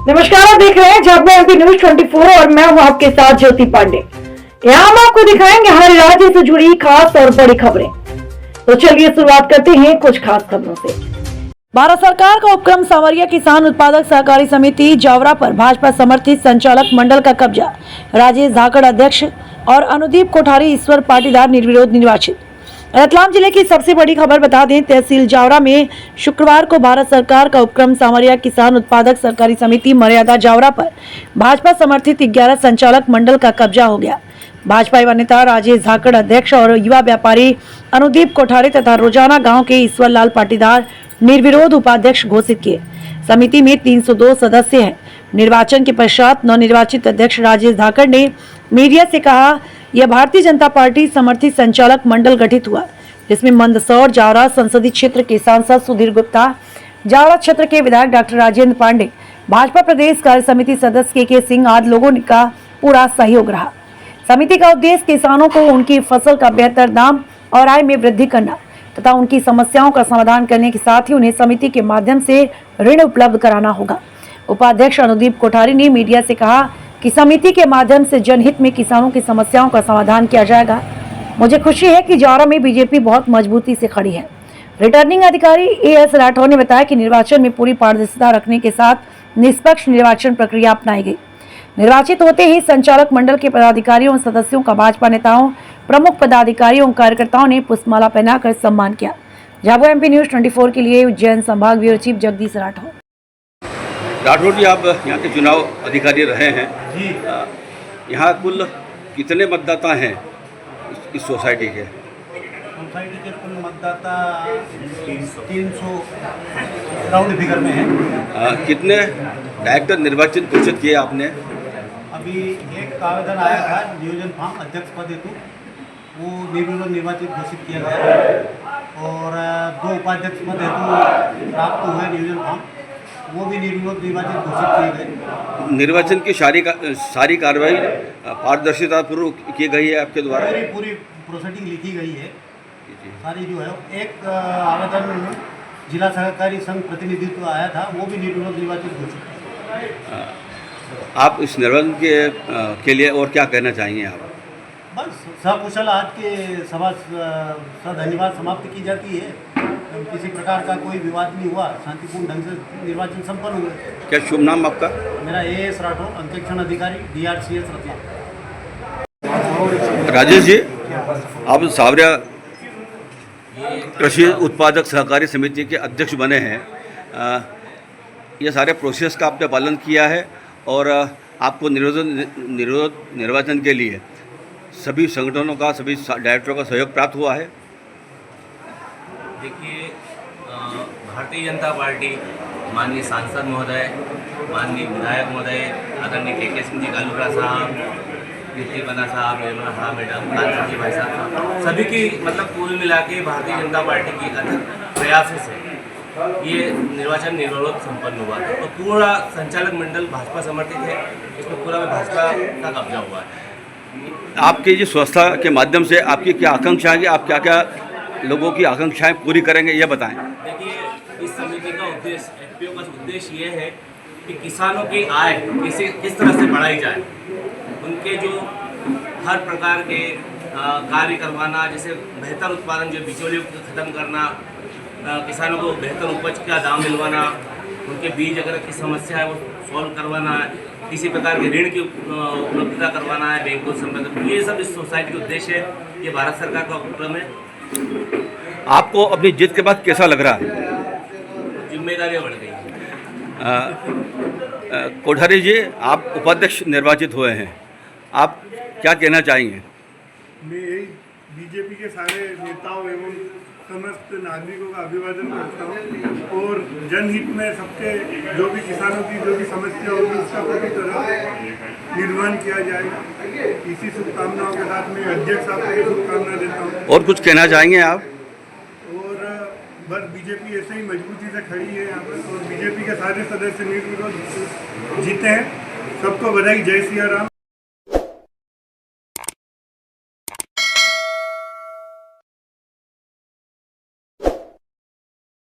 नमस्कार, आप देख रहे हैं जागो एमपी न्यूज 24 और मैं हूं आपके साथ ज्योति पांडे। यहाँ हम आपको दिखाएंगे हर राज्य से जुड़ी खास और बड़ी खबरें। तो चलिए शुरुआत करते हैं कुछ खास खबरों से। भारत सरकार का उपक्रम सांवरिया किसान उत्पादक सहकारी समिति जावरा पर भाजपा समर्थित संचालक मंडल का कब्जा। राजेश धाकड़ अध्यक्ष और अनुदीप कोठारी ईश्वर पाटीदार निर्विरोध निर्वाचित। रतलाम जिले की सबसे बड़ी खबर बता दें, तहसील जावरा में शुक्रवार को भारत सरकार का उपक्रम सांवरिया किसान उत्पादक सहकारी समिति मर्यादा जावरा पर भाजपा समर्थित 11 संचालक मंडल का कब्जा हो गया। भाजपा युवा नेता राजेश धाकड़ अध्यक्ष और युवा व्यापारी अनुदीप कोठारी तथा रोजाना गांव के ईश्वर लाल पाटीदार निर्विरोध उपाध्यक्ष घोषित किए। समिति में 302 सदस्य हैं। निर्वाचन के पश्चात नवनिर्वाचित अध्यक्ष राजेश धाकड़ ने मीडिया से कहा, यह भारतीय जनता पार्टी समर्थित संचालक मंडल गठित हुआ, जिसमें मंदसौर जावरा संसदीय क्षेत्र के सांसद सुधीर गुप्ता, जावरा क्षेत्र के विधायक डॉक्टर राजेंद्र पांडे, भाजपा प्रदेश कार्य समिति सदस्य के सिंह आदि लोगों का पूरा सहयोग रहा। समिति का उद्देश्य किसानों को उनकी फसल का बेहतर दाम और आय में वृद्धि करना तथा उनकी समस्याओं का समाधान करने के साथ ही उन्हें समिति के माध्यम से ऋण उपलब्ध कराना होगा। उपाध्यक्ष अनुदीप कोठारी ने मीडिया से कहा कि समिति के माध्यम से जनहित में किसानों की समस्याओं का समाधान किया जाएगा। मुझे खुशी है कि जावरा में बीजेपी बहुत मजबूती से खड़ी है। रिटर्निंग अधिकारी एएस राठौर ने बताया कि निर्वाचन में पूरी पारदर्शिता रखने के साथ निष्पक्ष निर्वाचन प्रक्रिया अपनाई गई। निर्वाचित होते ही संचालक मंडल के पदाधिकारियों और सदस्यों का भाजपा नेताओं, प्रमुख पदाधिकारियों और कार्यकर्ताओं ने पुष्पमाला पहनाकर सम्मान किया। जागो एमपी न्यूज 24 के लिए उज्जैन संभाग ब्यूरो चीफ जगदीश राठौर। राठौर जी, आप यहाँ के चुनाव अधिकारी रहे हैं जी। यहाँ कुल कितने मतदाता हैं इस सोसाइटी के? सोसाइटी के कुल मतदाता 300 राउंड फिगर में हैं। कितने डायरेक्टर निर्वाचित घोषित किए आपने? अभी एक आवेदन आया था नियोजन फॉर्म अध्यक्ष पद हेतु, वो निर्विरोध निर्वाचित घोषित किया गया और 2 उपाध्यक्ष पद हेतु प्राप्त हुए नियोजन फॉर्म, वो भी निर्विरोध निर्वाचित घोषित किए गए। निर्वाचन की सारी कार्रवाई पारदर्शिता पूर्वक की गई है आपके द्वारा? पूरी प्रोसीडिंग लिखी गई है सारी जो है। एक आवेदन जिला सहकारी संघ प्रतिनिधित्व आया था, वो भी निर्विरोध निर्वाचित घोषित। आप इस निर्वाचन के लिए और क्या कहना चाहेंगे आप? बस सकुशल आज के सभा धन्यवाद समाप्त की जाती है। किसी प्रकार का कोई विवाद नहीं हुआ, शांतिपूर्ण ढंग से निर्वाचन संपन्न हुए। क्या शुभ नाम आपका? मेरा एएस राठौर, अंकेक्षण अधिकारी, DRCS रतलाम। राजेश जी, आप सांवरिया कृषि उत्पादक सहकारी समिति के अध्यक्ष बने हैं। ये सारे प्रोसेस का आपने पालन किया है और आपको निर्वाचन के लिए सभी संगठनों का, सभी डायरेक्टरों का सहयोग प्राप्त हुआ है। देखिए, भारतीय जनता पार्टी, माननीय सांसद महोदय, माननीय विधायक महोदय, आदरणीय के सिंह जी गालूका साहब, कीर्ति बना साहब, निर्मला साहब, मैडम कांचन जी भाई साहब, सभी की मतलब कुल मिला के भारतीय जनता पार्टी की अथक प्रयासों से ये निर्वाचन निर्विरोध संपन्न हुआ और पूरा संचालक मंडल भाजपा समर्थित है। इसमें पूरा में भाजपा का कब्जा हुआ है। आपकी जो संस्था के माध्यम से आपकी क्या आकांक्षा है कि आप क्या क्या लोगों की आकांक्षाएं पूरी करेंगे, ये बताएं। देखिए, इस समिति का उद्देश्य, एफपीओ का उद्देश्य ये है कि किसानों की आय किस तरह से बढ़ाई जाए, उनके जो हर प्रकार के कार्य करवाना, जैसे बेहतर उत्पादन, जो बिचौलियों को ख़त्म करना, किसानों को बेहतर उपज का दाम दिलवाना, उनके बीज अगर की समस्या है वो सॉल्व करवाना है, किसी प्रकार के ऋण की उपलब्धता करवाना है बैंकों से संबंधित, ये सब इस सोसाइटी का उद्देश्य है। ये भारत सरकार का उपक्रम है। आपको अपनी जीत के बाद कैसा लग रहा है? जिम्मेदारियाँ बढ़ गई। कोठारी जी, आप उपाध्यक्ष निर्वाचित हुए हैं, आप क्या कहना चाहेंगे? मैं यही बीजेपी के सारे नेताओं एवं समस्त नागरिकों का अभिवादन करता हूँ और जनहित में सबके जो भी किसानों की जो भी समस्या होगी उसका पूरी तरह निर्वहन किया जाएगा। इसी शुभकामनाओं के साथ मैं अध्यक्ष साहब को शुभकामना देता हूँ। और कुछ कहना चाहेंगे आप? और बस बीजेपी ऐसे ही मजबूती से खड़ी है यहाँ पर और बीजेपी के सारे सदस्य निर्विरोध जीते हैं। सबको बधाई। जय सिया राम।